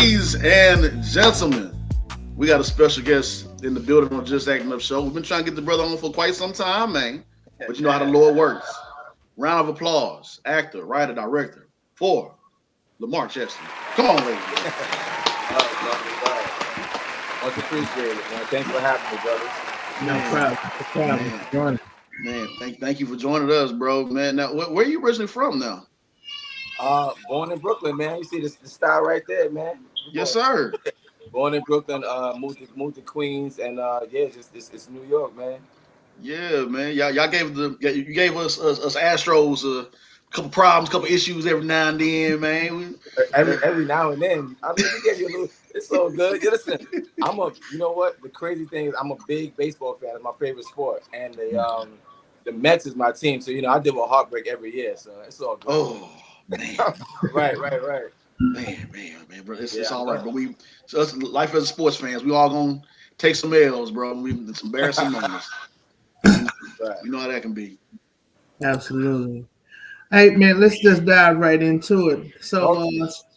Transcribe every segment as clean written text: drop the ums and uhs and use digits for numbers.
Ladies and gentlemen, we got a special guest in the building on Just Acting Up Show. We've been trying to get the brother on for quite some time, man. But you know how the Lord works. Round of applause. Actor, writer, director for Lamar Cheston. Come on, ladies and gentlemen. Much appreciated, man. Thanks for having me, brothers. No Man, problem. No problem. man, Join. thank you for joining us, bro. Man, now where are you originally from now? Born in Brooklyn, man. You see the style right there, man. Yes, sir. Born in Brooklyn, moved to Queens, and yeah, just it's New York, man. Yeah, man. Y'all gave you gave us Astros a couple problems, couple issues every now and then, man. Every now and then, I mean, we give you a little. It's so good. You listen, you know what? The crazy thing is, I'm a big baseball fan. It's my favorite sport, and the Mets is my team. So I deal with heartbreak every year. So it's all good. Oh man. right. Man, bro. It's Yeah, all right, bro. Us life as sports fans, we all gonna take some L's, bro. It's embarrassing moments. You know how that can be. Absolutely. Hey man, let's just dive right into it. So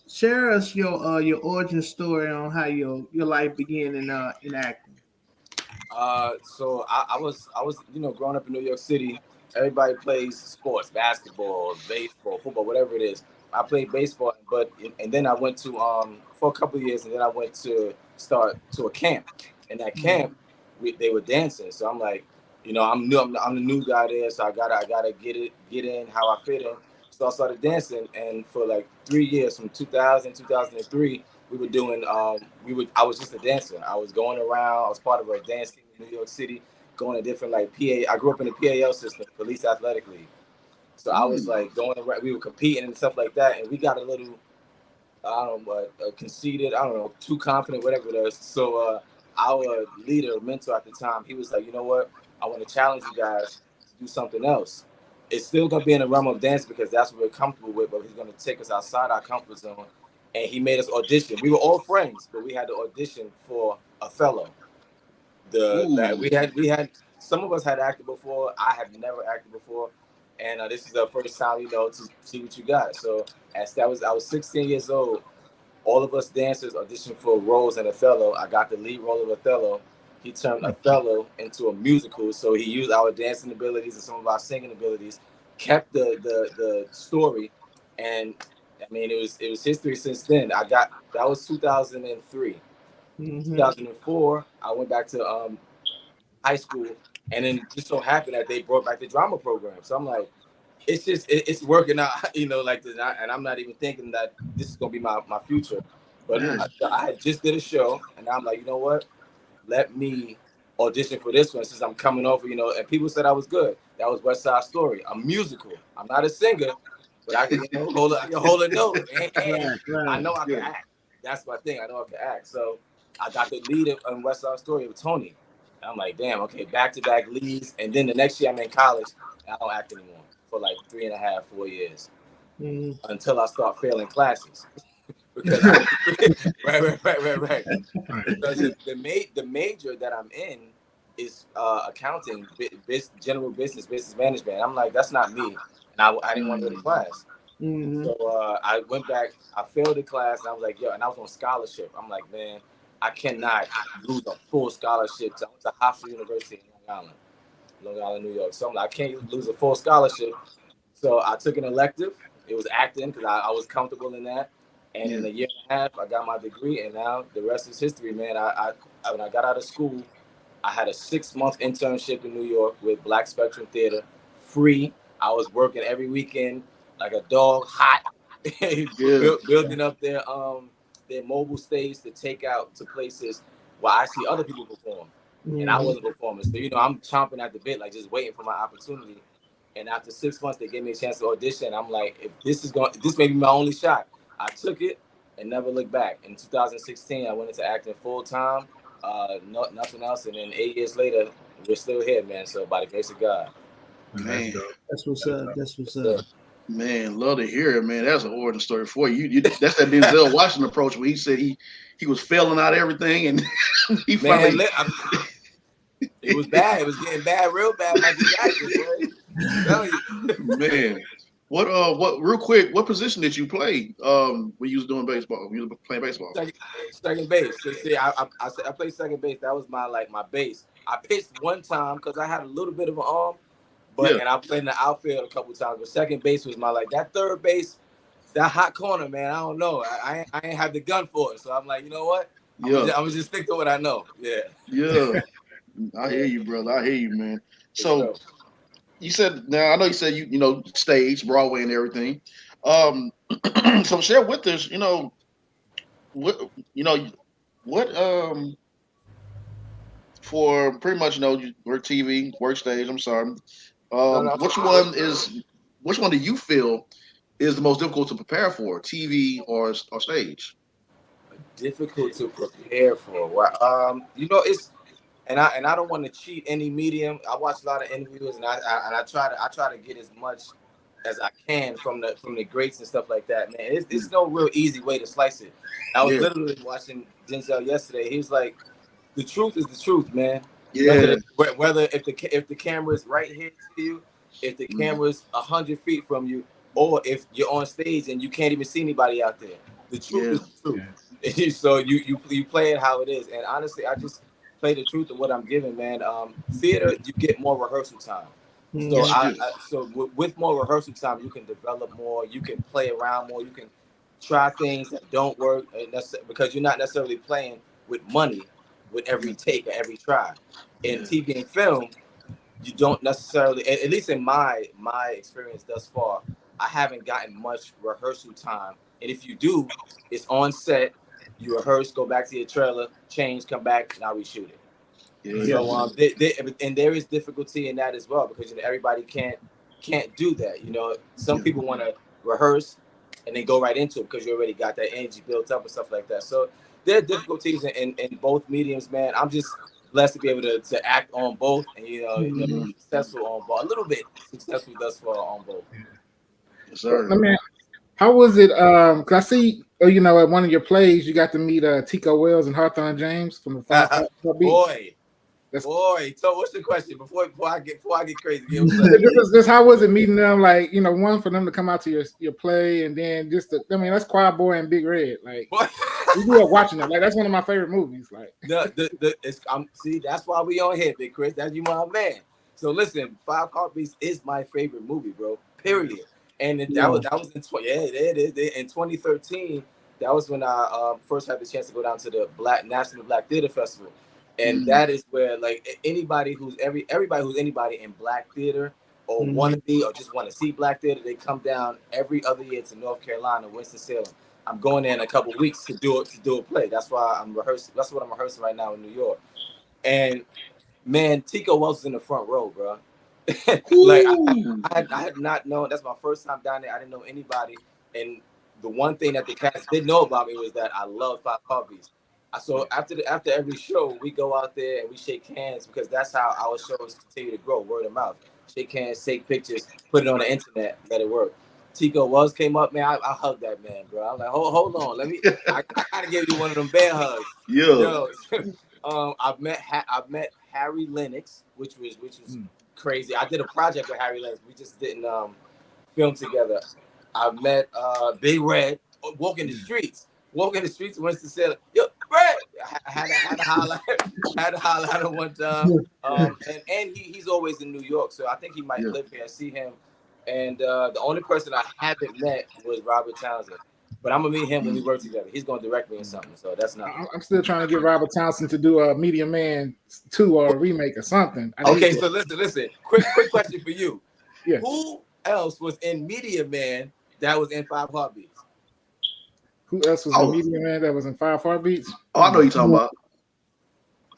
share us your origin story on how your life began in acting. So I was growing up in New York City. Everybody plays sports, basketball, baseball, football, whatever it is. I played baseball, and then I went to for a couple of years, and then I went to start to a camp. In that camp, they were dancing. So I'm like, I'm the new guy there, so I gotta get in how I fit in. So I started dancing, and for like 3 years, from 2003, we were doing I was just a dancer. I was going around. I was part of a dance team in New York City, going to different like PA. I grew up in the PAL system, Police Athletic League. So I was like going around. We were competing and stuff like that, and we got a little, I don't know what, conceited. I don't know, too confident, whatever it is. So our leader, mentor at the time, he was like, you know what? I want to challenge you guys to do something else. It's still gonna be in the realm of dance because that's what we're comfortable with, but he's gonna take us outside our comfort zone. And he made us audition. We were all friends, but we had to audition for Othello. We had some of us had acted before. I had never acted before, and this is the first time to see what you got. So I was 16 years old. All of us dancers auditioned for roles in Othello. I got the lead role of Othello. He turned Othello into a musical, so he used our dancing abilities and some of our singing abilities, kept the story, and I mean it was history since then. That was 2003. 2004, I went back to high school, and then just so happened that they brought back the drama program. So I'm like, it's working out, like this. And I'm not even thinking that this is gonna be my future. But I had just did a show, and I'm like, you know what? Let me audition for this one since I'm coming over, and people said I was good. That was West Side Story, a musical. I'm not a singer, but I can hold a note. And I know I can act. That's my thing. I know I can act. So I got the lead in West Side Story with Tony. And I'm like, damn, okay, back-to-back leads. And then the next year I'm in college, and I don't act anymore for like 3.5, 4 years until I start failing classes. Because right. Because the major that I'm in is accounting, general business management. I'm like, that's not me, and I didn't want to go to class. So I went back. I failed the class, and I was like, yo, and I was on scholarship. I'm like, man, I cannot lose a full scholarship. I went to Hofstra University in Long Island, New York. So I'm like, I can't lose a full scholarship. So I took an elective. It was acting because I was comfortable in that. And in a year and a half, I got my degree, and now the rest is history, man. When I got out of school, I had a 6-month internship in New York with Black Spectrum Theater, free. I was working every weekend like a dog, hot, building up their mobile stage to take out to places where I see other people perform, and I wasn't performing. So I'm chomping at the bit, like just waiting for my opportunity. And after 6 months, they gave me a chance to audition. I'm like, if this may be my only shot. I took it and never looked back. In 2016, I went into acting full time, nothing else. And then 8 years later, we're still here, man. So by the grace of God. Man, that's what's up. That's what's up. Man, love to hear it, man. That's an origin story for you. That's that Denzel Washington approach where he said he was failing out everything, and he finally. It was bad. It was getting bad, real bad. Michael Jackson, boy. Man, What real quick? What position did you play? When you was doing baseball, when you was playing baseball. Second, second base. So see, I played second base. That was my base. I pitched one time because I had a little bit of an arm, but Yeah, and I played in the outfield a couple times. But second base was my like that third base, that hot corner, man. I don't know. I ain't have the gun for it, so I'm like, you know what? yeah, I'm gonna just stick to what I know. Yeah, yeah. I hear yeah, you, brother. I hear you, man. for So sure. you said now I know you said you know stage, Broadway, and everything. Um, so share with us, what you know what for pretty much you work TV, work stage. I'm sorry. No, no, Which for one sure. is which one do you feel is the most difficult to prepare for, TV or stage? Difficult to prepare for. Well, it's and I don't want to cheat any medium. I watch a lot of interviews, and I try to get as much as I can from the greats and stuff like that. Man, it's no real easy way to slice it. I was Yeah, literally watching Denzel yesterday. He was like, "The truth is the truth, man. yeah, Whether if the camera is right here to you, if the mm, camera's 100 feet from you, or if you're on stage and you can't even see anybody out there, the truth yeah, is the truth." So you play it how it is, and honestly, I just play the truth of what I'm giving, man. Theater, you get more rehearsal time. So yes, you Mm-hmm. do. with more rehearsal time, you can develop more. You can play around more. You can try things that don't work, and that's because you're not necessarily playing with money with every Mhm. take or every try. In Yeah, TV and film, you don't necessarily, at least in my experience thus far, I haven't gotten much rehearsal time. And if you do, it's on set. You rehearse, go back to your trailer, change, come back, now reshoot it. yeah, Yeah. So and there is difficulty in that as well because everybody can't do that. Some yeah, people want to rehearse and then go right into it because you already got that energy built up and stuff like that. So there are difficulties in both mediums, man. I'm just blessed to be able to act on both and Mm-hmm. mhm. successful on both, a little bit successful thus far on both. Yes, Well, sir. let me. How was it? Cause I see, at one of your plays, you got to meet Tico Wells and Hawthorne James from the Five Beats. boy, That's boy. So what's the question before I get crazy? Yeah, what's up? just how was it meeting them? Like, one for them to come out to your play, and then that's Choir Boy and Big Red. Like, Boy. we grew up watching them. Like, that's one of my favorite movies. Like, See, that's why we on here, Big Chris. That's you, my man. So listen, Five Heartbeats is my favorite movie, bro. Period. And Yeah. that was in it is in 2013. That was when I first had the chance to go down to the National Black Theater Festival, and Mm, that is where like anybody who's everybody who's anybody in black theater or want Mm-hmm. to be or just want to see black theater, they come down every other year to North Carolina, Winston Salem. I'm going there in a couple weeks to do a play. That's why I'm rehearsing. That's what I'm rehearsing right now in New York. And man, Tico Wells was in the front row, bro. Like ooh, I had not known. That's my first time down there. I didn't know anybody, and the one thing that the cast didn't know about me was that I love Five Heartbeats. So after every show, we go out there and we shake hands because that's how our shows continue to grow, word of mouth. Shake hands, take pictures, put it on the internet, let it work. Tico Wells came up, man. I hugged that man, bro. I was like, hold on, let me. I gotta give you one of them bear hugs, yeah, yo. I've met Harry Lennox, which was crazy. I did a project with Harry Lennox. We just didn't film together. I met Big Red walking the streets. Walking the streets of Winston Salem. Yo, Red! I had to holler, had to holler at him one time. And he's always in New York, so I think he might yeah. live here. I see him. And the only person I haven't met was Robert Townsend. But I'm gonna meet him when we Mm. work together. He's gonna direct me in something, so that's nothing. I'm still trying to get Robert Townsend to do a Media Man 2 or a remake or something. I need Okay, to. so listen. Quick question for you. Yeah. Who else was in Media Man that was in Five Heartbeats? Who else was in Oh, Media Man that was in Five Heartbeats? I know you're talking about.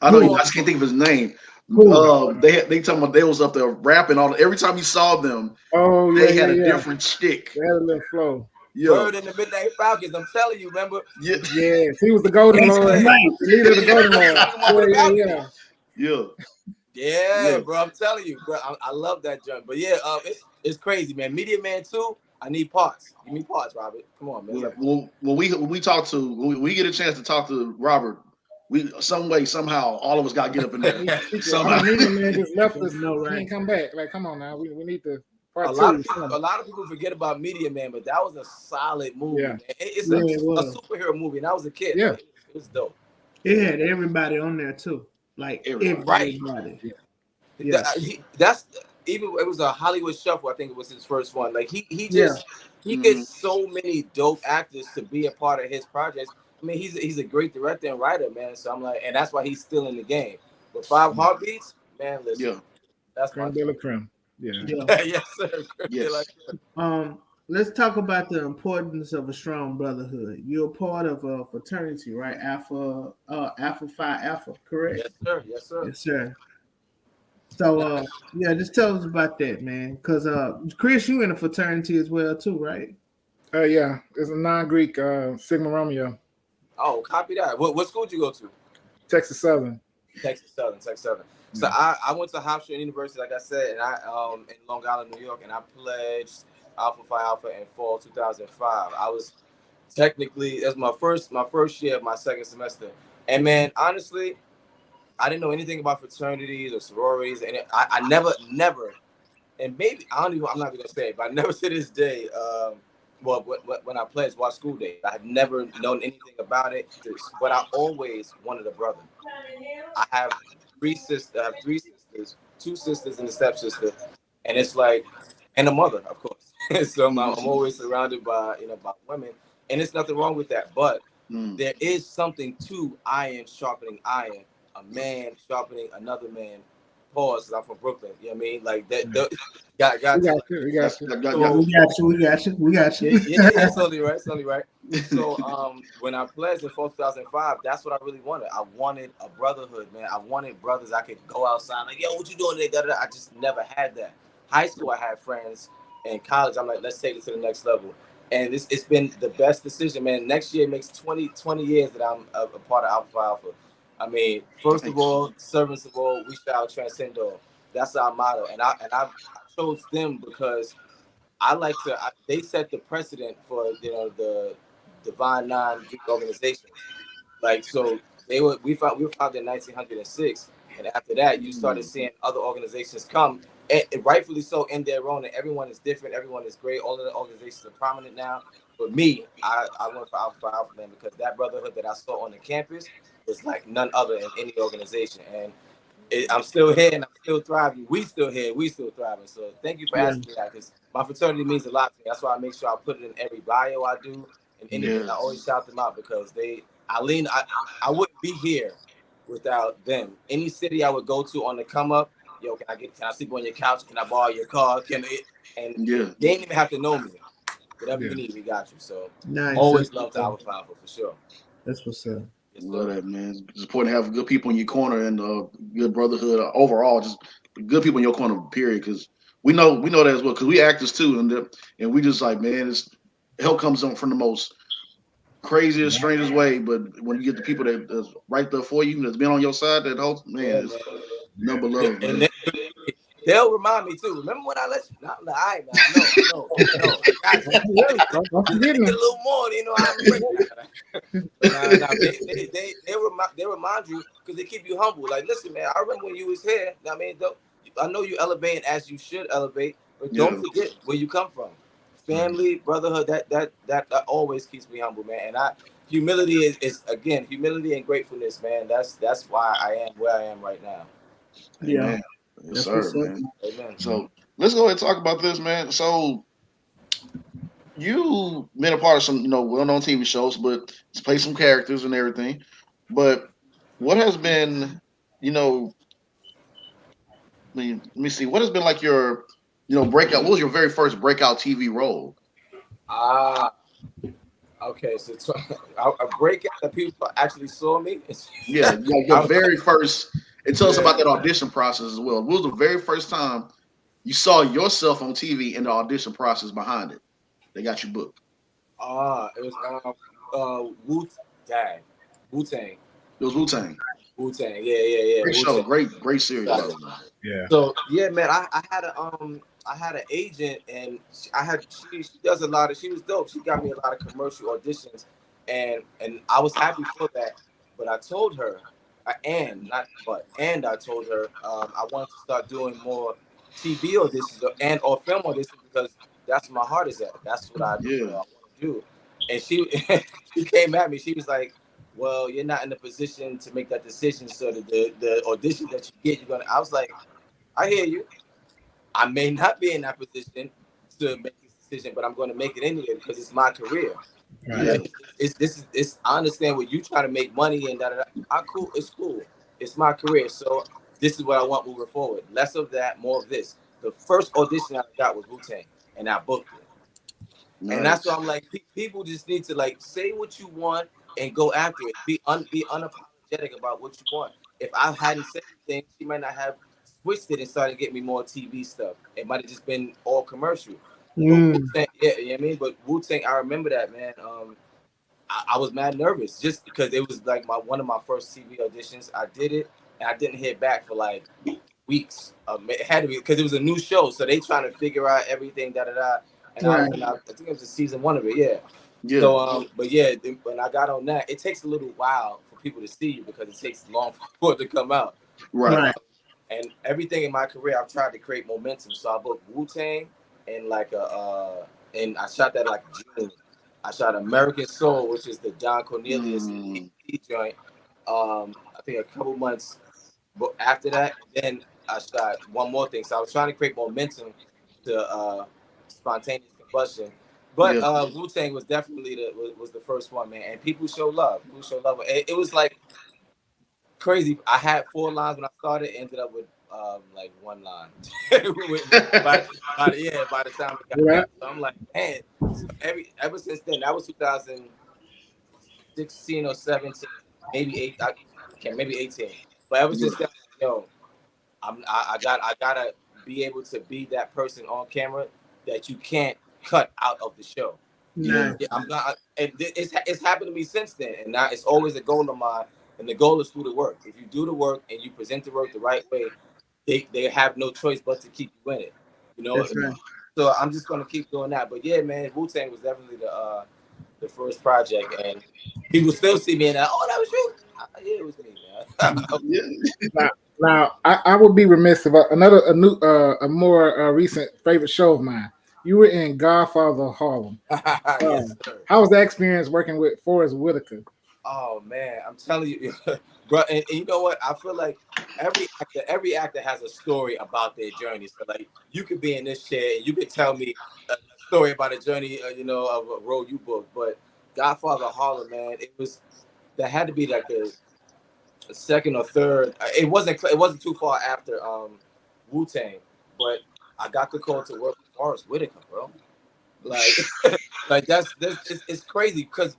I know. Come I Who? on. just can't think of his name. Who? They talking about they was up there rapping all. Every time you saw them, Oh yeah, they yeah, had a yeah. different shtick. They had a little flow. Yeah, Word in the Midnight Falcons. I'm telling you, remember? yeah, Yes, he was the Golden That's Lord, Yeah. right. the leader of the Yeah, Golden he Lord. swung him off Yeah, of the yeah, balcony. yeah. yeah, Yeah, yeah. bro. I'm telling you, bro. I love that jump. But yeah, it's crazy, man. Media Man 2, I need parts. Give me parts, Robert. Come on, man. When we talk to when we get a chance to talk to Robert, we some way somehow all of us got to get up in there We need to speak. I somehow. mean, Media Man just left I us. know, He right? ain't come back. Like, come on now. We need to. Part a lot two. of people, a lot of people forget about Media Man, but that was a solid movie, Yeah. man. It's Yeah, a it was. superhero movie, and I was a kid. Yeah. Like, it was dope. It had everybody on there too. Like Everybody. Right. everybody. Yeah. Yeah. That's even it was a Hollywood Shuffle. I think it was his first one. Like Yeah. he Mhm. gets so many dope actors to be a part of his projects. I mean, he's a great director and writer, man. So I'm like, and that's why he's still in the game. But Five Heartbeats, man, listen, Yeah. that's my Creme de la creme. Yeah. Yeah. yes, sir. Yes. Let's talk about the importance of a strong brotherhood. You're a part of a fraternity, right? Alpha Phi Alpha, correct? Yes, sir. Yes, sir. Yes, sir. So, Now, yeah, just tell us about that, man. Because, Chris, you in a fraternity as well, too, right? Yeah. It's a non-Greek Sigma Romeo, oh, copy that. What school did you go to? Texas Southern. Texas Southern, Texas Southern. So Yeah. I went to Hofstra University, like I said, and I in Long Island, New York, and I pledged Alpha Phi Alpha in fall 2005. I was technically that's my first year of my second semester, and man, honestly, I didn't know anything about fraternities or sororities, and I never, and maybe I don't even I'm not even gonna say it, but I never to this day. Well, when I pledged Watch School Day, I had never known anything about it, but I always wanted a brother. I have three sisters, two sisters and a stepsister, and it's like, and a mother, of course. So I'm always surrounded by by women, and there's nothing wrong with that. But Mm. there is something to iron sharpening iron, a man sharpening another man. Pause, 'cause I'm from Brooklyn. You know what I mean? Like that. Got We to. got you. We got That's you. So We got you. We got you. yeah, it's only right. It's only right. So when I pledged in 2005, that's what I really wanted. I wanted a brotherhood, man. I wanted brothers I could go outside like, yo, what you doing today? Da-da-da. I just never had that. High school, I had friends. In college, I'm like, let's take it to the next level. And it's been the best decision, man. Next year makes 20 years that I'm a part of Alpha Phi Alpha. I mean, first of Nice. all, servants of all, we shall transcend all. That's our motto. And I chose them because I like to. They set the precedent for the Divine Nine Greek organizations. Like so, we were founded in 1906, and after that, you started seeing other organizations come, and rightfully so in their own. And everyone is different. Everyone is great. All of the organizations are prominent now. But me, I went for Alpha Man because that brotherhood that I saw on the campus was like none other in any organization. And I'm still here and I'm still thriving. We still here. We still thriving. So thank you for Yeah. asking me that because my fraternity means a lot to me. That's why I make sure I put it in every bio I do and anything. I always Yes. shout them out because I wouldn't be here without them. Any city I would go to on the come up, yo, can I sleep on your couch? Can I borrow your car? And Yeah. they ain't even have to know me. Whatever Yeah. you need, we got you. So Nice. always love to Alpha Alpha for sure. That's what's up. Yes, Love sir. that, man. It's important to have good people in your corner and good brotherhood overall. Just good people in your corner, period. Because we know that as well. Because we actors too, and we just like, man, it's help comes from the most craziest, strangest way. But when you get the people that's right there for you, that's been on your side, that whole Yeah, man, it's man. number love, And man. they'll remind me too. Remember when I let you? No, no, I ain't. Man, I know. I got you. Yeah, don't Just let forget me get me. a little more. I remember. But nah, they remind you because they keep you humble. Like, listen, man, I remember when you was here. I mean, I know you elevating as you should elevate, but don't Yeah. forget where you come from. Right. Family, brotherhood. That always keeps me humble, man. And humility is again humility and gratefulness, man. That's why I am where I am right now. Yeah. Amen. Yes, That's sir, what's up. man. Amen. So let's go ahead and talk about this, man. So you been a part of some, well-known TV shows, but play some characters and everything. But what has been, let me see, what has been like your, breakout? What was your very first breakout TV role? Ah, okay. So a breakout that people actually saw me. Yeah, like your I, very first. And tell us yeah. about that audition process as well. What was the very first time you saw yourself on TV and the audition process behind it? They got you booked. It was Wu Tang, Wu Tang, It was Wu Tang. Wu Tang. Yeah, Great Wu show, Tang. great series by the way. Yeah. So yeah, man, I had an agent and she does a lot of she was dope. She got me a lot of commercial auditions and I was happy for that. But I told her and I told her I wanted to start doing more TV auditions and or film auditions because that's where my heart is at. That's what I Yeah. want to do. And she she came at me. She was like, "Well, you're not in a position to make that decision. So the audition that you get, you're gonna." I was like, "I hear you. I may not be in that position to make this decision, but I'm going to make it anyway because it's my career. You know, Yeah. it's I understand what you try to make money and that. I cool. It's cool. It's my career. So this is what I want moving forward. Less of that, more of this. The first audition I got was Wu-Tang, and I booked it. And that's why Nice. I'm like, people just need to like say what you want and go after it. Be unapologetic about what you want. If I hadn't said anything, she might not have switched it and started getting me more TV stuff. It might have just been all commercial. But Wu Mm. Tang, yeah, you know what I mean. But Wu Tang, I remember that, man. I was mad nervous just because it was like my one of my first TV auditions. I did it and I didn't hear back for like weeks. It had to be because it was a new show, so they trying to figure out everything, da da da. Right. I think it was a season one of it, yeah. Yeah. So, but yeah, when I got on that, it takes a little while for people to see you because it takes long for it to come out. Right. But Right. and everything in my career, I've tried to create momentum. So I booked Wu Tang and like and I shot that like June. I shot American Soul, which is the John Cornelius Mm. joint. I think a couple months but after that, then I shot one more thing. So I was trying to create momentum to spontaneous combustion. But Yeah. Wu Tang was definitely was the first one, man. And people show love. People show love. It was like crazy. I had 4 lines when I started. Ended up with like 1 line. By the time it got Right. done, so I'm like, man. So ever since then, that was 2016 or 17, maybe eight. I can't, maybe 18. But ever Yeah. since then, yo, I gotta be able to be that person on camera that you can't cut out of the show. Yeah. Nice. Yeah, I'm not. And it's happened to me since then, and now it's always a goal of mine. And the goal is through the work. If you do the work and you present the work the right way, they have no choice but to keep you in it. You know. That's right. So I'm just gonna keep doing that. But yeah, man, Wu Tang was definitely the first project, and people still see me and that. Oh, that was you. Yeah, it was me, man. Yeah. Now, I would be remiss if a more recent favorite show of mine. You were in Godfather of Harlem. Yes, sir. How was that experience working with Forrest Whitaker? Oh man, I'm telling you, bro. And you know what? I feel like every actor has a story about their journey. So like, you could be in this chair and you could tell me a story about a journey, of a role you booked. But Godfather Harlem, man, it was that had to be like the second or third. It wasn't too far after Wu Tang, but I got the call to work with Forrest Whitaker, bro. Like, like that's it's crazy because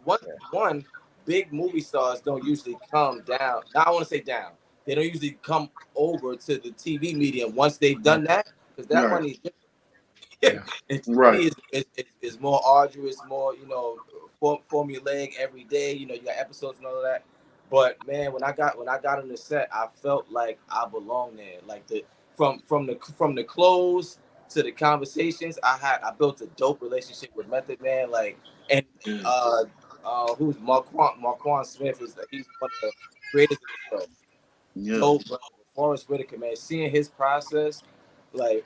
one big movie stars don't usually come down. Now I want to say down. They don't usually come over to the TV medium once they've done that because that Right. money is Yeah. different. And Right. TV is more arduous, more formulaic every day. You got episodes and all of that. But man, when I got on the set, I felt like I belonged there. Like from the clothes to the conversations, I built a dope relationship with Method Man. Like and Yeah. who's Marquand Smith is he's one of the creators of the show. Yeah. Dope, bro. Forrest Whitaker, man, seeing his process, like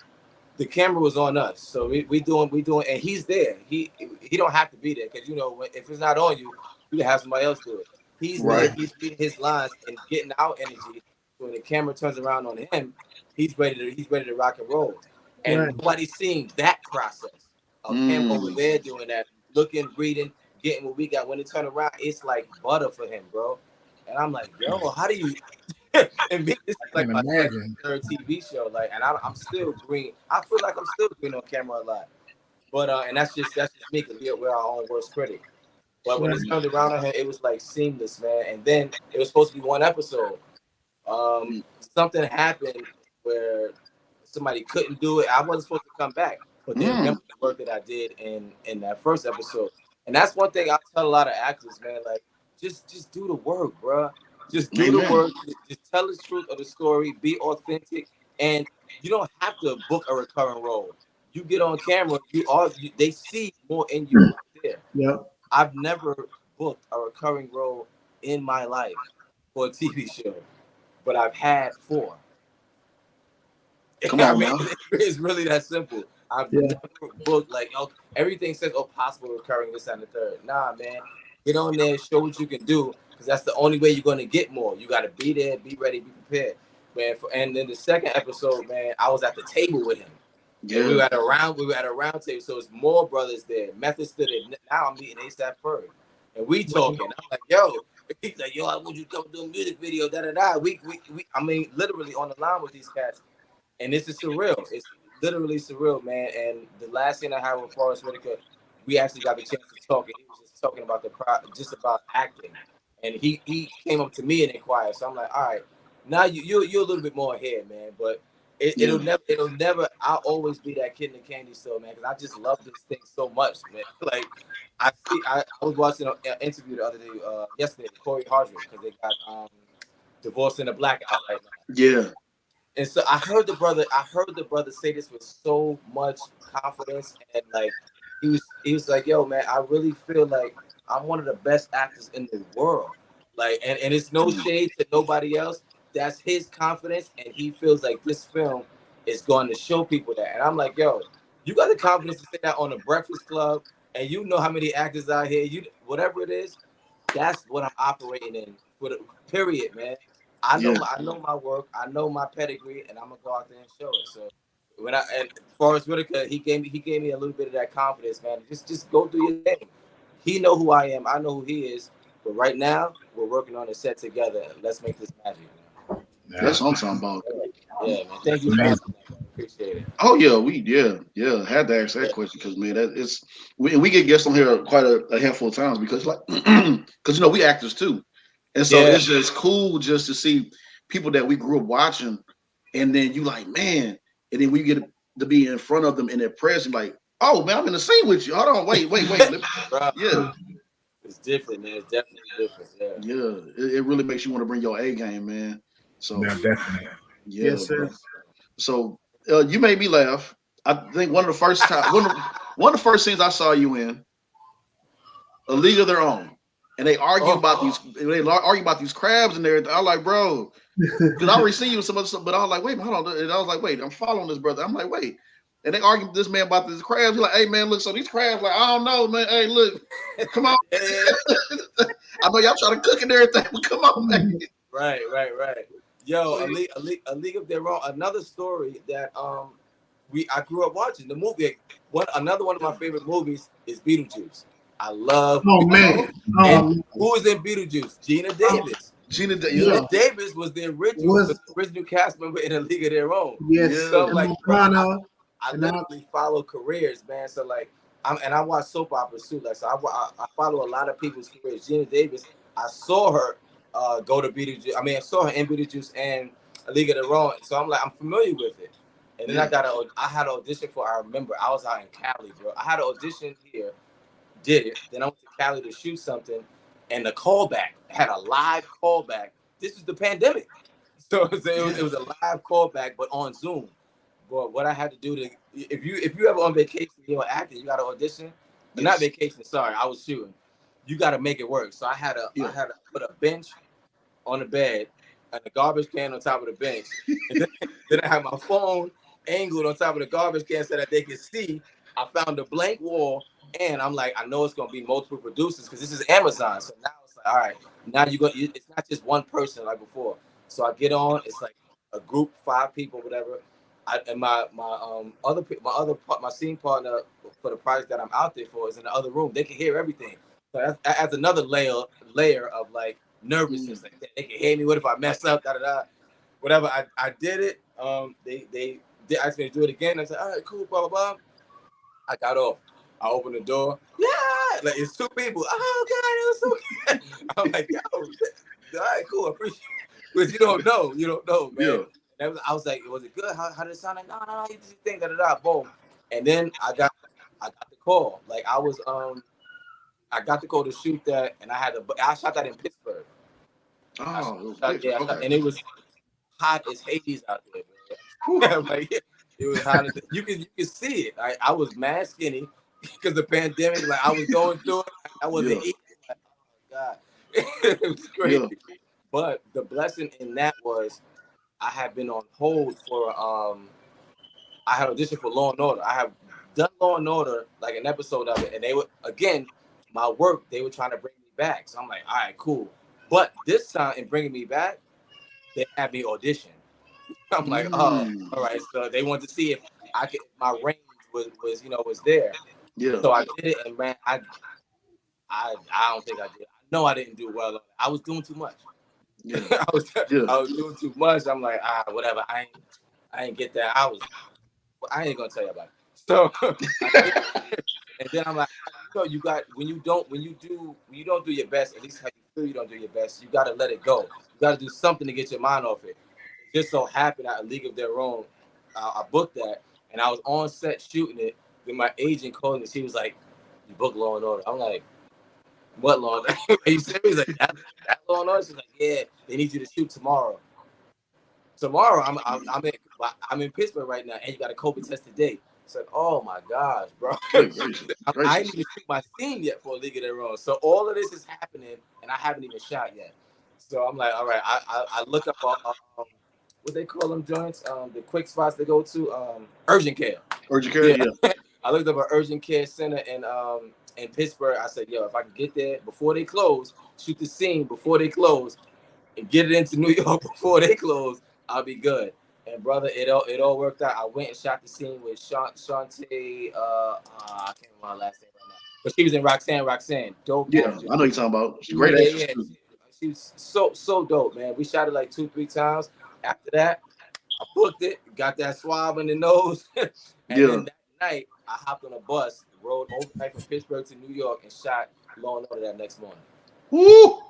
the camera was on us, so we doing, and he's there. He don't have to be there because if it's not on you, you can have somebody else do it. He's there. Right. He's reading his lines and getting our energy. So when the camera turns around on him, he's ready to rock and roll. And Right. nobody's seeing that process of him over Mm. there doing that, looking, reading, getting what we got. When it turn around, it's like butter for him, bro. And I'm like, yo, how do you? And me, this is I like can my second, imagine. third TV show. Like, and I'm still green. I feel like I'm still green on camera a lot. But and that's just me because we're our own worst critic. But when Right. it turned around on him, it was like seamless, man. And then it was supposed to be one episode. Something happened where somebody couldn't do it. I wasn't supposed to come back, but they Mm. remember the work that I did in that first episode. And that's one thing I tell a lot of actors, man. Like, just do the work, bro. Just do the Amen. work. Just tell the truth of the story. Be authentic, and you don't have to book a recurring role. You get on camera, they see more in you there. Yep. I've never booked a recurring role in my life for a TV show, but I've had 4. Come on, mean, man. it's really that simple. I've Yeah. never booked like everything says possible recurring this and the third. Nah, man, get on there, show what you can do, because that's the only way you're gonna get more. You got to be there, be ready, be prepared, man. And then the second episode, man, I was at the table with him, and we Yeah. were at a round table, so it's more brothers there. Method stood there. Now I'm meeting ASAP Ferg, and we talking. I'm like, yo. He's like, yo, I want you to come do a music video, da da da. I mean, literally on the line with these cats. And this is surreal. It's literally surreal, man. And the last thing I had with Forrest Whitaker, we actually got the chance to talk, and he was just talking about just about acting. And he came up to me and inquired. So I'm like, all right, now you're a little bit more ahead, man. But Yeah. it'll never. I'll always be that kid in the candy store, man, because I just love this thing so much, man. Like I was watching an interview the other day, yesterday, with Corey Hardrick, because they got divorced in a blackout right now. Yeah. And so I heard the brother say this with so much confidence, and like he was like, yo, man, I really feel like I'm one of the best actors in the world. Like, and it's no shade to nobody else. That's his confidence, and he feels like this film is going to show people that. And I'm like, yo, you got the confidence to say that on the Breakfast Club, and you know how many actors out here, you whatever it is, that's what I'm operating in for the period, man. Yeah. I know my work, I know my pedigree, and I'm gonna go out there and show it. So when and Forrest Whitaker, he gave me a little bit of that confidence, man. Just go do your thing. He know who I am, I know who he is. But right now, we're working on a set together. Let's make this magic, man. That's what I'm talking about. Yeah, man. Thank you for asking that, man. Appreciate it. Oh yeah, had to ask that question because man, that it's we get guests on here quite a handful of times because like because we actors too, and so Yeah, it's just cool just to see people that we grew up watching, and then you like man, and then we get to be in front of them in their presence, like oh man, I'm in the scene with you. Hold on, wait, bro. yeah, It's different, man. It's definitely different. Yeah. yeah, it really makes you want to bring your A game, man. So No, definitely. yeah, Yes, bro. sir. So you made me laugh. I think one of the first scenes I saw you in, A League of Their Own, and they argue Oh, about these crabs and everything. I was like, bro, because I already seen you with some other stuff, but I was like, wait, hold on, and I was like, wait, I'm following this brother. I'm like, wait, and they argued with this man about these crabs. He's like, hey man, look, so these crabs, like, I don't know, man. Hey, look, come on. yeah. I know y'all trying to cook and everything, but come on, man. Right. Yo, a league of their own. Another story that I grew up watching the movie. Another one of my favorite movies is Beetlejuice. I love Oh Beetlejuice. man. And Oh, who was in Beetlejuice? Gina Davis. Gina, Gina yeah, yeah. Davis was the Was original cast member in A League of Their Own. yes. yeah, So I'm And like, bro, Montana I and all. literally follow careers, man. So like, I watch soap operas too. Like, so I follow a lot of people's careers. Gina Davis, I saw her go to Beetlejuice. I mean, I saw her in Beetlejuice and A League of Their Own. So I'm like, I'm familiar with it. And then yeah, I had an audition for. I remember I was out in Cali, bro. I had an audition here, did it. Then I went to Cali to shoot something, and the callback had a live callback. This was the pandemic, so yeah, it was a live callback, but on Zoom. But what I had to do to if you ever on vacation, you're acting, you got to audition, but not yes, vacation. Sorry, I was shooting. You got to make it work. So yeah, I had to put a bench on the bed and a garbage can on top of the bench, and then I had my phone angled on top of the garbage can so that they could see. I found a blank wall, and I'm like, I know it's gonna be multiple producers because this is Amazon. So now it's like, all right, now it's not just one person like before. So I get on, it's like a group, 5 people, whatever. And my scene partner for the project that I'm out there for is in the other room. They can hear everything. So that adds another layer of like nervousness. Like they can hear me. What if I mess up? Da da da. Whatever. I did it. They asked me to do it again. I said, all right, cool, blah blah blah. I got off. I opened the door. Yeah, like it's 2 people. Oh god, it was so good. I'm like, yo, all right, cool, I appreciate it. Because you don't know, man. yeah, I was like, was it good? How did it sound? Like, no, you just think da da da, boom. And then I got the call. Like I got the call to shoot that, and I shot that in Pittsburgh. oh, it was picture, okay, And it was hot as Hades out there, whew. man. Like it was hot. You can see it. I was mad skinny because the pandemic. Like I was going through it. I wasn't Yeah, eating. Like, oh my god, it was yeah, crazy. But the blessing in that was I had been on hold for I had auditioned for Law and Order. I have done Law and Order, like an episode of it, and they were, again, my work, they were trying to bring me back. So I'm like, all right, cool. But this time, in bringing me back, they had me audition. I'm like, oh, all right. So they wanted to see if I could, my range was there. Yeah. So I did it, and man, I don't think I did. I know I didn't do well. I was doing too much. Yeah. I was Yeah. doing too much. I'm like, whatever. I ain't get that. I ain't gonna tell you about it. So and then I'm like, you got when you don't do your best, at least how you feel you don't do your best, you gotta let it go. You gotta do something to get your mind off it. It just so happened at A League of Their Own, I booked that, and I was on set shooting it. Then my agent called me. She was like, "You booked Law and Order." I'm like, "What Law and Order?" Are you serious? Like that Law and Order? She's like, "Yeah, they need you to shoot tomorrow." Tomorrow, I'm in Pittsburgh right now, and you got a COVID test today. It's like, oh my gosh, bro. I didn't even shoot my scene yet for A League of Their Own. So all of this is happening, and I haven't even shot yet. So I'm like, all right, I look up what they call them joints, the quick spots they go to, urgent care. Urgent care, yeah. I looked up an urgent care center in Pittsburgh. I said, yo, if I can get there before they close, shoot the scene before they close, and get it into New York before they close, I'll be good. And brother, it all worked out. I went and shot the scene with Shantae. I can't remember my last name right now, but she was in Roxanne. Dope. Yeah, actress. I know you're talking about. She's a great actress. Yeah. She was so dope, man. We shot it like 2-3 times. After that, I booked it, got that swab in the nose, and then that night I hopped on a bus, rode overnight from Pittsburgh to New York, and shot Law and Order that next morning. Woo!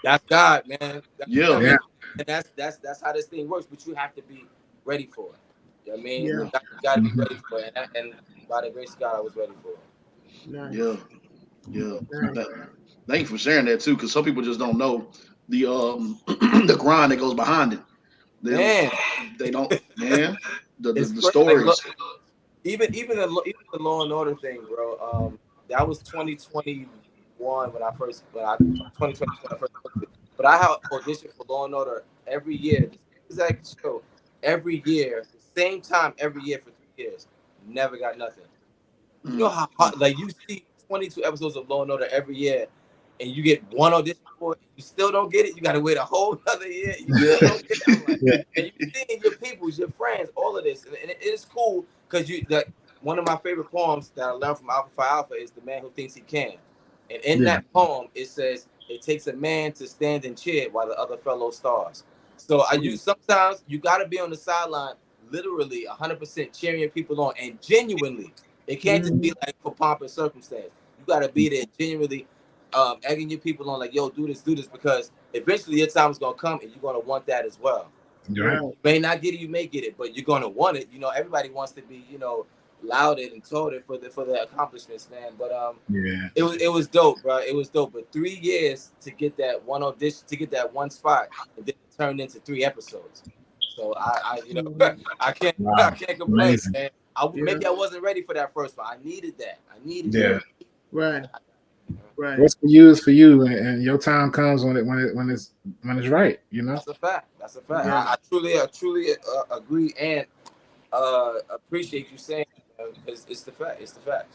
That's God, man. Yeah. And that's how this thing works. But you have to be ready for it. You know what I mean? Yeah. You got to be ready for it. And by the grace of God, I was ready for it. Nice. Yeah. Thank you for sharing that too, because some people just don't know the the grind that goes behind it. They don't, man. The stories. Like, even the Law and Order thing, bro. That was 2021 when I first 2020 when I first booked it. But I have auditioned for Law and Order every year. This exact show every year, the same time every year for 3 years. Never got nothing. You know how hard, like you see 22 episodes of Law and Order every year, and you get one audition for it, you still don't get it. You got to wait a whole other year. You still don't get it. I'm like, and you seeing your peoples, your friends, all of this, and it is cool because one of my favorite poems that I learned from Alpha Phi Alpha is "The Man Who Thinks He Can," and in that poem it says, "It takes a man to stand and cheer while the other fellow stars." So sometimes you got to be on the sideline, literally 100% cheering people on, and genuinely. It can't just be like for pomp and circumstance. You got to be there genuinely, egging your people on, like, yo, do this, because eventually your time is going to come and you're going to want that as well. Right. You may not get it, you may get it, but you're going to want it. You know, everybody wants to be, lauded and touted for the accomplishments, man. But it was dope, bro. It was dope. But 3 years to get that one audition, to get that one spot, and then it turned into 3 episodes. So I I can't complain, Amazing. man. Maybe I wasn't ready for that first one. I needed that. That. Right. What's for you is for you, and your time comes when it's right. You know. That's a fact. Yeah. I truly agree and appreciate you saying that, because it's the fact. It's the fact.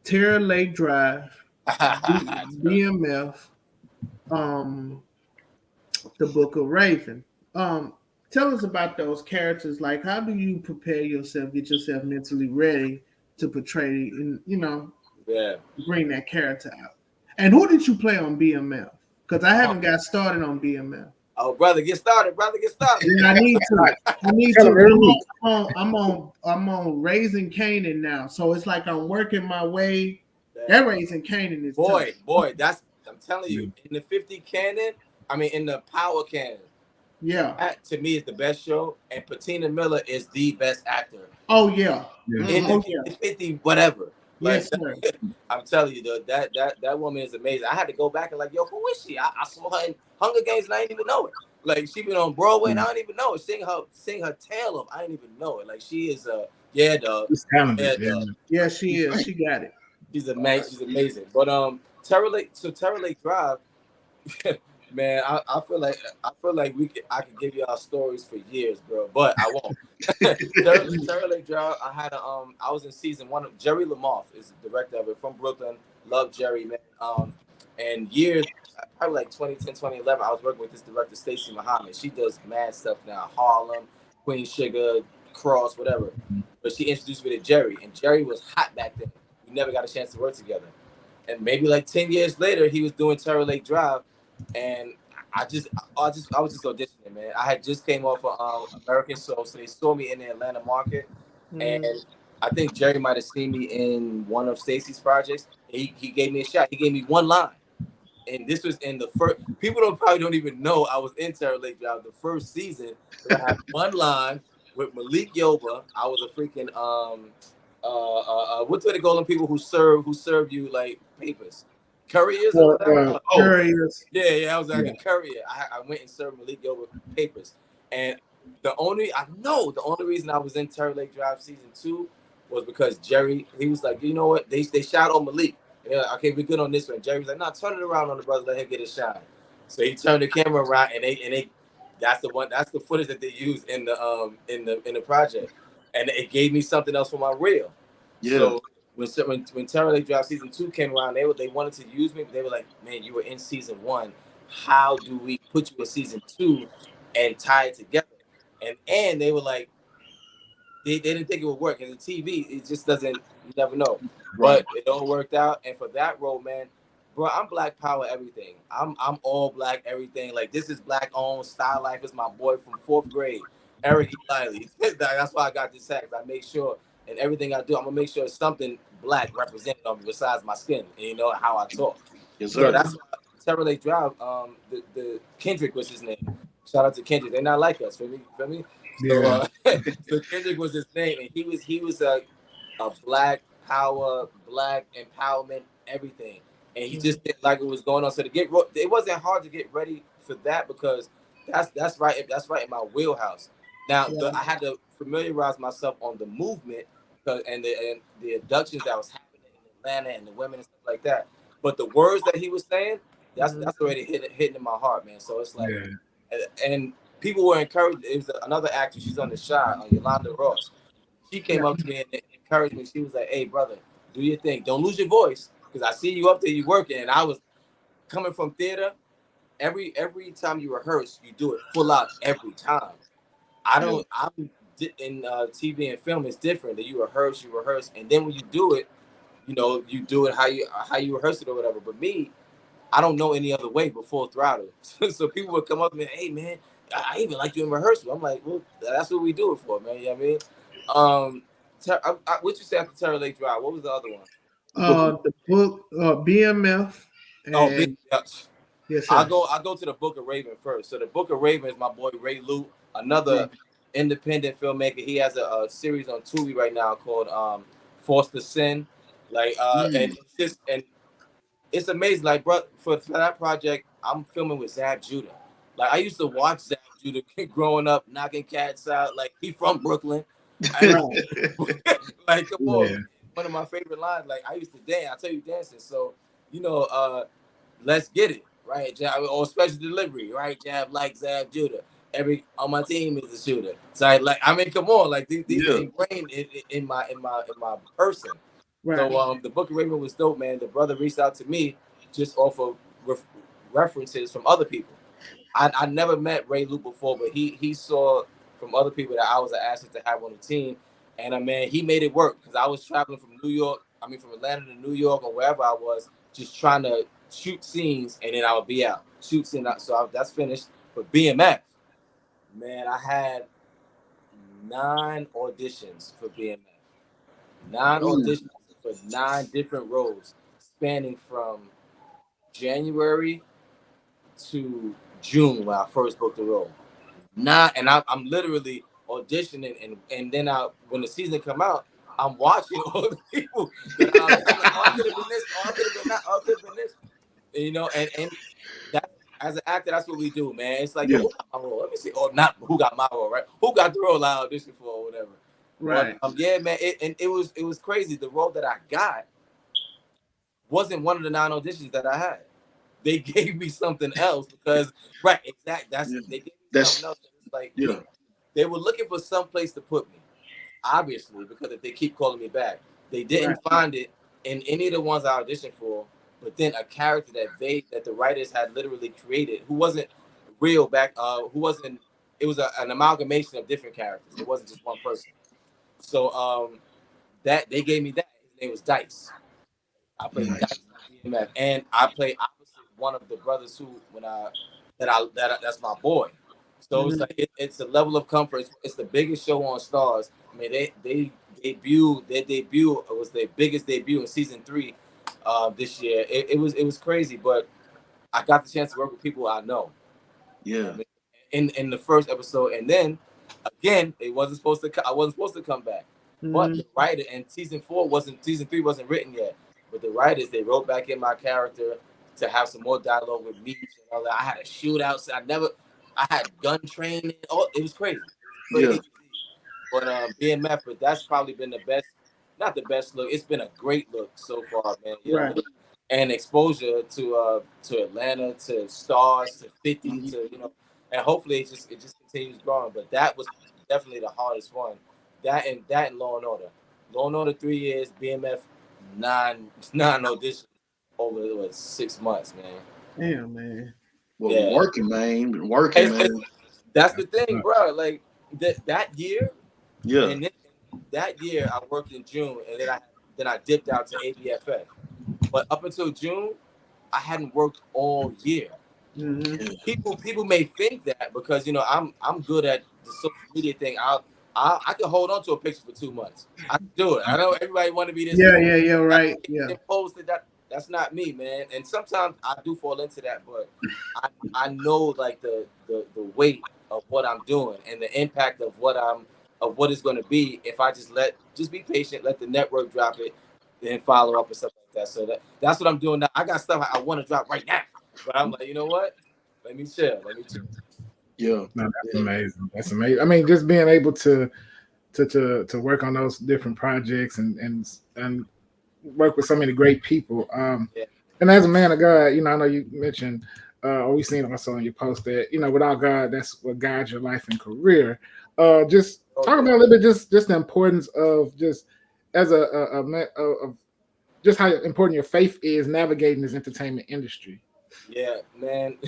Terror Lake Drive, BMF, the Book of Raven. Tell us about those characters. Like, how do you prepare yourself, get yourself mentally ready to portray and bring that character out? And who did you play on BMF? Because I haven't got started on BMF. Oh, brother, get started. Yeah, I need to. I'm on Raising Canaan now, so it's like I'm working my way. That Raising Canaan is boy. tough. I'm telling you, in the 50 canon, in the Power canon. Yeah, that to me is the best show, and Patina Miller is the best actor. Oh yeah, in the 50 whatever. Like, yes, sir. I'm telling you, though, that woman is amazing. I had to go back and like, yo, who is she? I saw her in Hunger Games and I didn't even know it. Like, she been on Broadway and I don't even know it. Sing her tail off, I didn't even know it. Like, she is She's talented. Yeah, she is. She got it. She's amazing. But Terror Lake Drive, Man, I feel like I could give y'all stories for years, bro, but I won't. Terror Lake Drive. I was in season 1 of Jerry Lamar is the director of it from Brooklyn. Love Jerry, man. And years probably like 2010, 2011, I was working with this director, Stacey Muhammad. She does mad stuff now, Harlem, Queen Sugar, Cross, whatever. But she introduced me to Jerry, and Jerry was hot back then. We never got a chance to work together. And maybe like 10 years later, he was doing Terror Lake Drive, and I was just auditioning, man. I had just came off of American Soul, so they saw me in the Atlanta market, and I think Jerry might have seen me in one of Stacey's projects. He gave me a shot. He gave me one line, and this was in the first. People probably don't even know I was in Terror Lake Drive the first season. But I had one line with Malik Yoba. I was a freaking what do they call them people who serve you like papers, couriers or whatever. Couriers. Yeah, I was like a courier. I went and served Malik Yoba papers, and the only reason I was in Terror Lake Drive season 2 was because Jerry, he was like, you know what, they shot on Malik. Yeah, okay, we're good on this one. Jerry was like, nah, turn it around on the brother, let him get a shot. So he turned the camera around, and they that's the footage that they used in the project, and it gave me something else for my reel. Yeah. So when Terror Lake Drive season 2 came around, they wanted to use me. They were like, man, you were in season 1. How do we put you in season 2 and tie it together? And they were like, they didn't think it would work. As a TV, it just doesn't. You never know. Right. But it all worked out. And for that role, man, bro, I'm Black Power everything. I'm all black everything. Like, this is Black owned. Style Life is my boy from 4th grade, Eric E. Lively. That's why I got this hat. I make sure in everything I do, I'm gonna make sure it's something black represented on me besides my skin and, you know, how I talk. Yes, sir. So that's why Terror Lake Drive. The Kendrick was his name. Shout out to Kendrick. They're not like us. Feel me? So, so Kendrick was his name, and he was a Black Power, Black empowerment, everything, and he just didn't like what was going on. So it wasn't hard to get ready for that because that's right in my wheelhouse. Now I had to familiarize myself on the movement and the abductions that was happening in Atlanta and the women and stuff like that. But the words that he was saying, that's already hitting in my heart, man. So it's like, and people were encouraged. It was another actress. She's on the shot, Yolanda Ross. She came up to me and encouraged me. She was like, "Hey, brother, do your thing. Don't lose your voice, because I see you up there, you working." And I was coming from theater. Every time you rehearse, you do it full out every time. I'm in TV and film. It's different. That you rehearse, and then when you do it, you know, you do it how you rehearse it or whatever. But me, I don't know any other way but full throttle. So people would come up to me, "Hey, man, I even like you in rehearsal." I'm like, "Well, that's what we do it for, man." You know what I mean? What you say after Terror Lake Drive? What was the other one? The book BMF. Yes. Yes, sir. I'll go to the Book of Raven first. So the Book of Raven is my boy Ray Luke, another independent filmmaker. He has a series on Tubi right now called Forced to Sin. Like and it's amazing. Like, bro, for that project, I'm filming with Zab Judah. Like, I used to watch Zab Judah growing up, knocking cats out. Like, he from Brooklyn. Like, come on. One of my favorite lines. Like, I used to dance. I tell you, dancing. So, you know, let's get it, right? Jab, or special delivery, right? Jab like Zab Judah. Every on my team is a shooter. So, I mean, come on. Like, these are ingrained in my person. Right. So the Book of Raven was dope, man. The brother reached out to me just off of references from other people. I never met Ray Luke before, but he saw from other people that I was an asset to have on the team, and man, he made it work because I was traveling from Atlanta to New York or wherever I was, just trying to shoot scenes, and then I would be out shoot scenes. So that's finished. But BMF, man, I had 9 auditions for BMF. 9 auditions for 9 different roles, spanning from January to June when I first booked the role. And I'm literally auditioning, and then when the season come out, I'm watching all the people that I'm like, oh, I could have been this, oh, I could have been that, oh, I could have been this. And, you know, and that as an actor, that's what we do, man. It's like, who got my role? Let me see. Or not who got my role, right? Who got the role I auditioned for or whatever. Right. But, yeah, man. It was crazy. The role that I got wasn't one of the 9 auditions that I had. they gave me something else because right, exactly. They gave me something else. It's like they were looking for some place to put me, obviously, because if they keep calling me back, they didn't find it in any of the ones I auditioned for. But then a character that the writers had literally created, who wasn't real back, who wasn't. It was an amalgamation of different characters. It wasn't just one person. So that they gave me that. His name was Dice. I played Dice on BMF, and I played opposite one of the brothers who that's my boy. So it's like it's a level of comfort. It's the biggest show on Stars. I mean, their debut was their biggest debut in season 3 this year. It was crazy, but I got the chance to work with people I know. Yeah. In the first episode, and then again, I wasn't supposed to come back. But the writer and season 3 wasn't written yet. But the writers, they wrote back in my character to have some more dialogue with me and all that. I had a shootout. So I had gun training. Oh, it was crazy. Crazy. But BMF, but that's probably been the best, not the best look. It's been a great look so far, man. Yeah. And exposure to Atlanta, to Stars, to 50, to and hopefully it just continues growing. But that was definitely the hardest one. That and Law and Order. Law and Order 3 years, BMF 9 auditions over 6 months, man. Damn, man. Well, working, man. Been working, man. That's the thing, bro. Like that year. Yeah. And then that year I worked in June, and then I dipped out to ABFF. But up until June, I hadn't worked all year. People may think that because I'm good at the social media thing. I can hold on to a picture for 2 months. I can do it. I know everybody want to be this. Yeah, right. Yeah. Posted that's not me, man. And sometimes I do fall into that, but I know like the weight of what I'm doing and the impact of what it's going to be if I just be patient, let the network drop it, then follow up and stuff like that. So that's what I'm doing now. I got stuff I want to drop right now, but I'm like, you know what? Let me chill. Yeah, no, that's amazing. That's amazing. I mean, just being able to work on those different projects and work with so many great people. And as a man of God, I know you mentioned, or we've seen also on your post that without God, that's what guides your life and career. Just talk about a little bit, just the importance of just as of just how important your faith is navigating this entertainment industry. Yeah, man.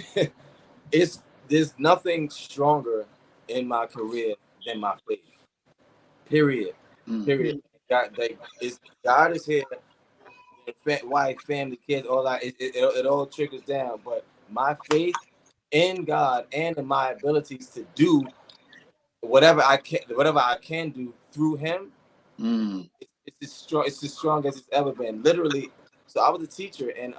There's nothing stronger in my career than my faith. Period. God is here. Wife, family, kids, all that. It all trickles down. But my faith in God and in my abilities to do whatever I can do through Him. It's as strong as it's ever been. Literally. So I was a teacher in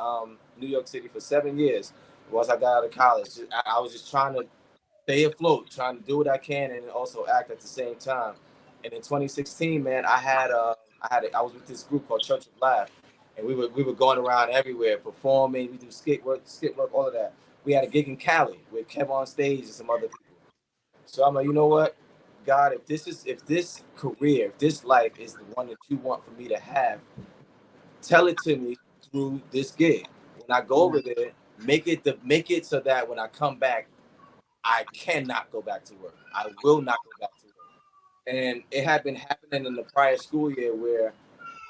New York City for 7 years. Once I got out of college, I was just trying to stay afloat, trying to do what I can, and also act at the same time. And in 2016, man, I was with this group called Church of Life, and we were going around everywhere performing. We do skit work, all of that. We had a gig in Cali with Kev on stage and some other people. So I'm like, you know what, God, if this career, if this life is the one that you want for me to have, tell it to me through this gig. When I go over there, make it so that when I come back, I cannot go back to work. I will not go back to work. And it had been happening in the prior school year where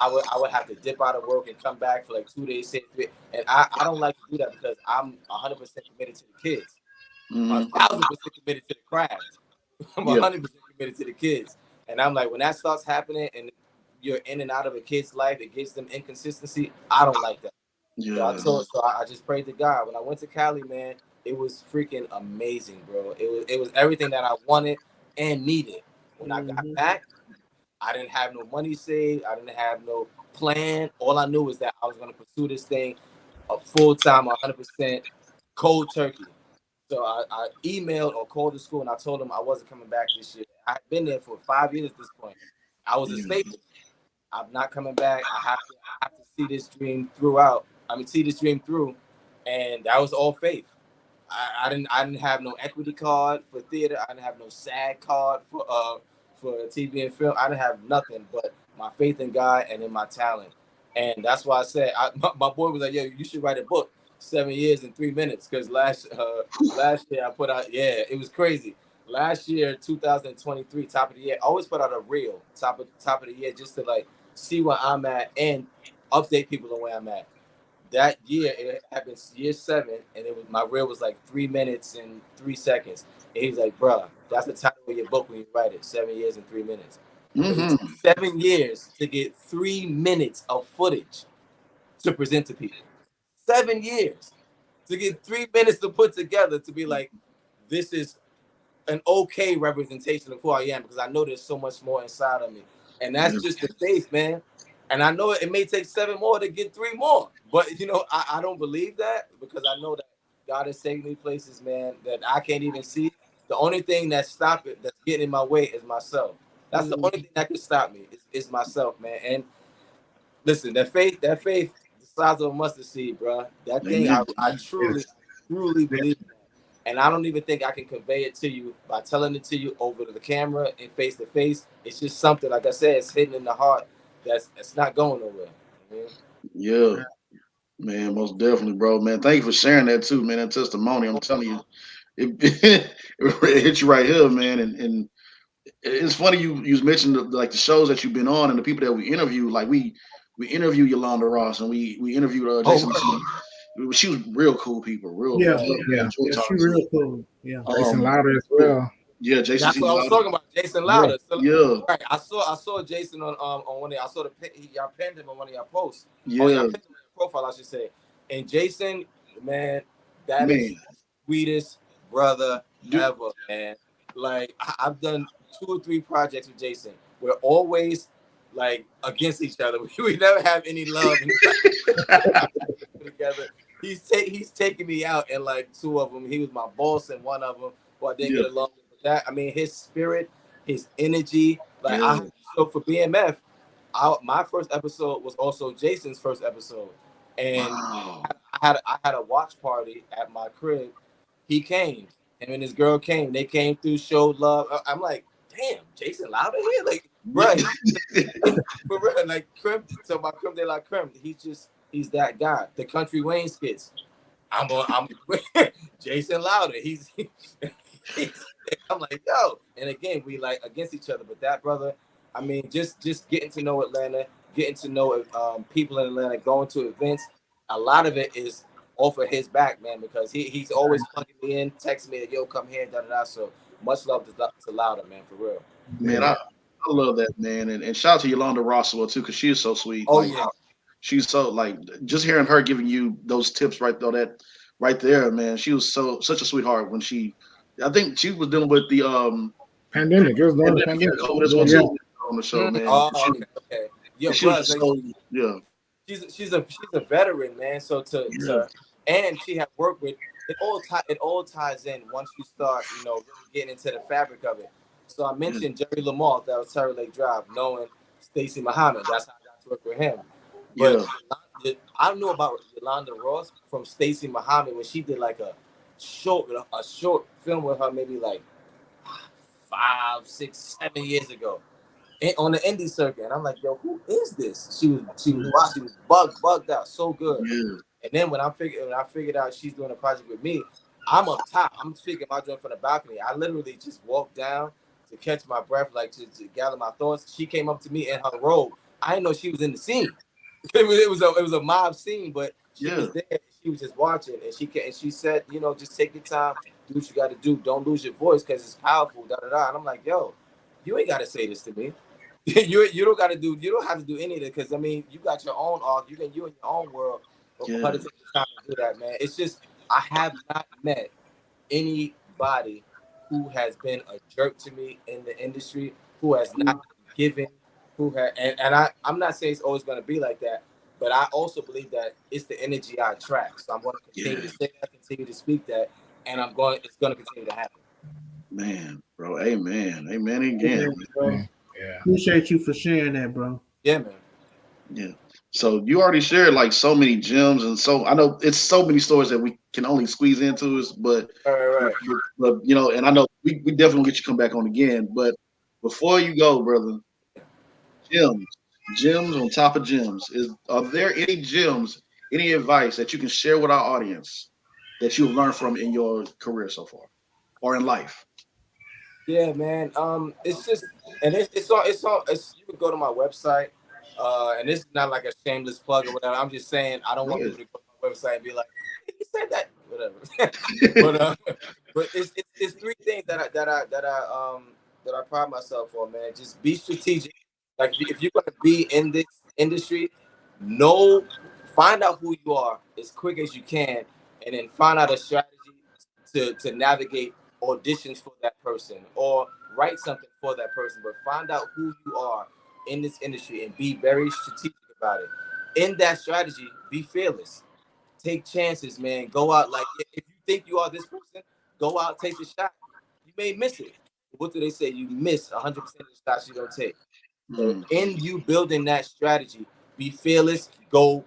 I would have to dip out of work and come back for like 2 days, 3. And I don't like to do that because I'm 100% committed to the kids. 1,000% committed to the craft. I'm 100% committed to the kids. And I'm like, when that starts happening and you're in and out of a kid's life, it gives them inconsistency. I don't like that. Yeah. So I just prayed to God. When I went to Cali, man, it was freaking amazing, bro. It was everything that I wanted and needed. When I got back, I didn't have no money saved. I didn't have no plan. All I knew was that I was going to pursue this thing full time, 100% cold turkey. So I emailed or called the school and I told them I wasn't coming back this year. I've been there for 5 years at this point. I was a staple. I'm not coming back. I have to see this dream throughout. See this dream through, and that was all faith. I didn't have no equity card for theater. I didn't have no SAG card for TV and film. I didn't have nothing but my faith in God and in my talent. And that's why I said my boy was like, "Yo, you should write a book." 7 years and 3 minutes. Because last year I put out, it was crazy. Last year, 2023, top of the year, I always put out a reel top of the year just to like see where I'm at and update people on where I'm at. That year it happened year 7, and it was my reel was like 3 minutes and 3 seconds. And he's like, "Bruh, that's the title of your book when you write it. 7 years and 3 minutes." It took 7 years to get 3 minutes of footage to present to people. 7 years to get 3 minutes to put together to be like, this is an okay representation of who I am, because I know there's so much more inside of me. And that's just the faith, man. And I know it may take 7 more to get 3 more, but you know, I don't believe that, because I know that God has taken me places, man, that I can't even see. The only thing that's getting in my way is myself. That's the only thing that can stop me is myself, man. And listen, that faith, the size of a mustard seed, bro. That thing, I truly believe in that. And I don't even think I can convey it to you by telling it to you over the camera and face to face. It's just something, like I said, it's hidden in the heart. It's not going nowhere. Man. Yeah, man, most definitely, bro. Man, thank you for sharing that too, man. That testimony, I'm telling you, it hit you right here, man. And it's funny you mentioned like the shows that you've been on and the people that we interview. Like we interviewed Yolanda Ross and we interviewed Jason. She was real cool people. She real cool. Yeah, Jason Louder as well. Yeah, Jason. That's what I was talking about. Jason Louder. Yeah. Right. I saw Jason on one of y'all. I saw y'all pinned him on one of y'all posts. Yeah. Oh, y'all pinned him on your profile, I should say. And Jason, man, that is the sweetest brother ever, man. Like I've done 2 or 3 projects with Jason. We're always like against each other. We never have any love together. He's taking me out in like 2 of them. He was my boss in one of them. Well, I didn't get along with that. I mean, his spirit, his energy. Like so for BMF, my first episode was also Jason's first episode, and I had a watch party at my crib. He came, him and his girl came. They came through, showed love. I'm like, damn, Jason Louder here, like, bro, for real, like Creme. So my Creme de la Creme, he's that guy. The Country Wayne skits. I'm Jason Louder. I'm like, yo, and again, we like against each other, but that brother, I mean, just getting to know Atlanta, getting to know people in Atlanta, going to events, a lot of it is off of his back, man, because he's always plugging me in, texting me, yo, come here, da da da. So much love to Louder, man, for real. Man, I love that, man, and shout out to Yolanda Ross too, because she is so sweet. Oh like, yeah, she's so like just hearing her giving you those tips right there, man. She was such a sweetheart when I think she was dealing with the pandemic. It was during the pandemic. COVID as well too on the show, man. Oh, okay. Yeah, she's a veteran, man. So and she had worked with it all ties in once you start, you know, really getting into the fabric of it. So I mentioned Jerry Lamar, that was Terry Lake Drive, knowing Stacey Muhammad. That's how I got to work with him. But I knew about Yolanda Ross from Stacey Muhammad when she did like a short film with her, maybe like 5, 6, 7 years ago, on the indie circuit. And I'm like, yo, who is this? She was bugged out, so good. Yeah. And then when I figured out she's doing a project with me, I'm up top. I'm speaking my joint from the balcony. I literally just walked down to catch my breath, like to gather my thoughts. She came up to me in her robe. I didn't know she was in the scene. It was a mob scene, but she was there. She was just watching, and she said, you know, just take your time, do what you got to do. Don't lose your voice because it's powerful. Da da da. And I'm like, yo, you ain't got to say this to me. You don't got to do. You don't have to do any of it, because I mean, you got your own art. You in your own world. But for her to take the time to do that, man, it's just I have not met anybody who has been a jerk to me in the industry, who has not given. I'm not saying it's always going to be like that, but I also believe that it's the energy I attract. So I'm going to continue to say that, continue to speak that, and it's going to continue to happen. Man, bro, amen again. Man. Yeah, appreciate you for sharing that, bro. Yeah, man. Yeah. So you already shared like so many gems, and so I know it's so many stories that we can only squeeze into us, but right. But you know, and I know we definitely will get you come back on again. But before you go, brother, gems on top of gems. Are there any gems any advice that you can share with our audience that you've learned from in your career so far or in life? Yeah, man. It's just, and you can go to my website, and this is not like a shameless plug or whatever. I'm just saying I don't want people to go to my website and be like, hey, he said that, whatever. but it's three things that I pride myself on, man. Just be strategic. Like if you're gonna be in this industry, find out who you are as quick as you can, and then find out a strategy to navigate auditions for that person or write something for that person, but find out who you are in this industry and be very strategic about it. In that strategy, be fearless. Take chances, man. Go out. Like if you think you are this person, go out, take the shot. You may miss it. What do they say? You miss 100% of the shots you don't take. So in you building that strategy, be fearless. Go.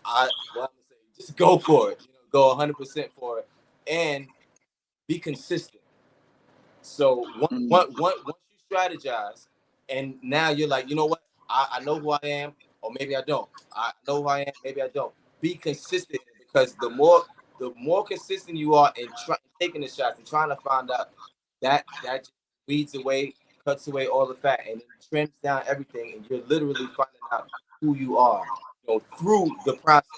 I'm gonna say, just go for it. Go 100% for it, and be consistent. So once you strategize, and now you're like, you know what? I know who I am, or maybe I don't. I know who I am, maybe I don't. Be consistent, because the more consistent you are in taking the shots and trying to find out, that just weeds away, cuts away all the fat, and it trims down everything, and you're literally finding out who you are, through the process.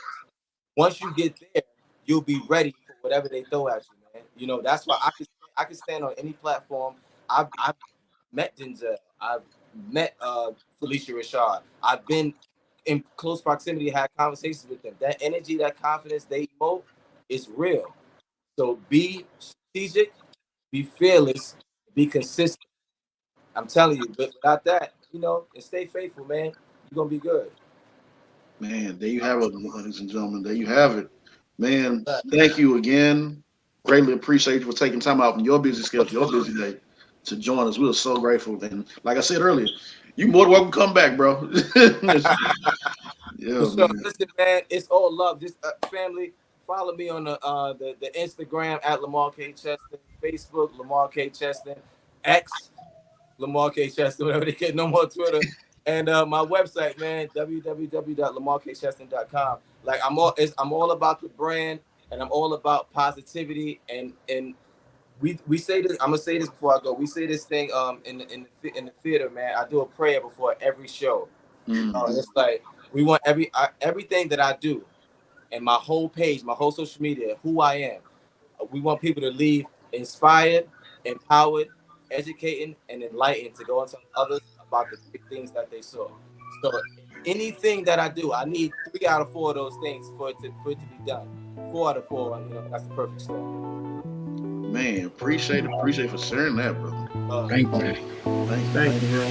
Once you get there, you'll be ready for whatever they throw at you, man. That's why I can stand on any platform. I've met Denzel. I've met Felicia Rashad. I've been in close proximity, had conversations with them. That energy, that confidence they emote is real. So be strategic, be fearless, be consistent. I'm telling you, but without that, and stay faithful, man, you're gonna be good. Man, there you have it, ladies and gentlemen. There you have it. Man, thank you again. Greatly appreciate you for taking time out from your busy schedule, your busy day, to join us. We were so grateful. And like I said earlier, you more than welcome to come back, bro. Yeah, For sure. man. Listen, man, it's all love. Just family, follow me on the Instagram at Lamar K. Cheston, Facebook Lamar K. Cheston, X Lamar K. Cheston, whatever they get, no more Twitter. And my website, man, www.lamarkcheston.com. Like I'm all about the brand, and I'm all about positivity, and we say this. I'm gonna say this before I go. We say this thing in the theater, man. I do a prayer before every show. It's like we want everything that I do, and my whole page, my whole social media, who I am. We want people to leave inspired, empowered, educating, and enlightened to go and tell others about the great things that they saw. So anything that I do, I need 3 out of 4 of those things for it to be done. 4 out of 4, that's the perfect storm. Man, appreciate for sharing that, brother. Thank you, man. Thank you, bro.